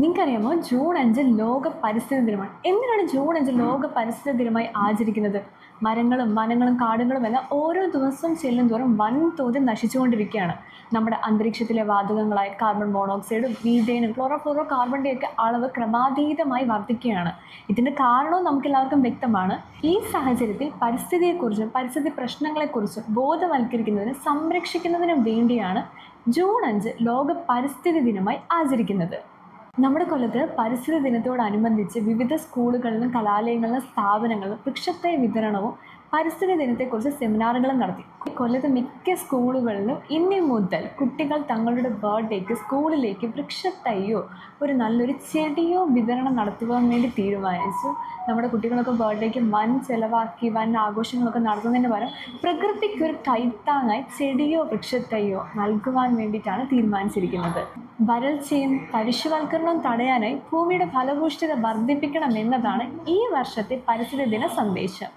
നിങ്ങൾക്കറിയാമോ, ജൂൺ 5 ലോക പരിസ്ഥിതി ദിനമാണ്. എന്തിനാണ് ജൂൺ 5 ലോക പരിസ്ഥിതി ദിനമായി ആചരിക്കുന്നത്? മരങ്ങളും വനങ്ങളും കാടുകളും എല്ലാം ഓരോ ദിവസവും ചെല്ലുന്തോറും വൻതോതിൽ നശിച്ചുകൊണ്ടിരിക്കുകയാണ്. നമ്മുടെ അന്തരീക്ഷത്തിലെ വാതകങ്ങളായ കാർബൺ മോണോക്സൈഡും മീഥേനും ക്ലോറോഫ്ലോറോ കാർബണിൻ്റെയൊക്കെ അളവ് ക്രമാതീതമായി വർദ്ധിക്കുകയാണ്. ഇതിൻ്റെ കാരണവും നമുക്കെല്ലാവർക്കും വ്യക്തമാണ്. ഈ സാഹചര്യത്തിൽ പരിസ്ഥിതിയെക്കുറിച്ചും പരിസ്ഥിതി പ്രശ്നങ്ങളെക്കുറിച്ചും ബോധവൽക്കരിക്കുന്നതിനും സംരക്ഷിക്കുന്നതിനും വേണ്ടിയാണ് ജൂൺ 5 ലോക പരിസ്ഥിതി ദിനമായി ആചരിക്കുന്നത്. നമ്മുടെ കൊല്ലത്ത് പരിസ്ഥിതി ദിനത്തോടനുബന്ധിച്ച് വിവിധ സ്കൂളുകളിലും കലാലയങ്ങളിലും സ്ഥാപനങ്ങളിലും വൃക്ഷത്തൈ വിതരണവും പരിസ്ഥിതി ദിനത്തെക്കുറിച്ച് സെമിനാറുകളും നടത്തി. കൊല്ലത്ത് മിക്ക സ്കൂളുകളിലും ഇനി മുതൽ കുട്ടികൾ തങ്ങളുടെ ബർത്ത്ഡേക്ക് സ്കൂളിലേക്ക് വൃക്ഷത്തൈയോ ഒരു നല്ലൊരു ചെടിയോ വിതരണം നടത്തുവാൻ വേണ്ടി തീരുമാനിച്ചു. നമ്മുടെ കുട്ടികളൊക്കെ ബർത്ത്ഡേക്ക് വൻ ചിലവാക്കി വൻ ആഘോഷങ്ങളൊക്കെ നടത്തുന്നതിന് പകരം പ്രകൃതിക്ക് ഒരു കൈത്താങ്ങായി ചെടിയോ വൃക്ഷത്തൈയോ നൽകുവാൻ വേണ്ടിയിട്ടാണ് തീരുമാനിച്ചിരിക്കുന്നത്. വരൾച്ചയും തരിശുവൽക്കരണവും തടയാനായി ഭൂമിയുടെ ഫലഭൂഷ്ഠിത വർദ്ധിപ്പിക്കണം എന്നതാണ് ഈ വർഷത്തെ പരിസ്ഥിതി ദിന സന്ദേശം.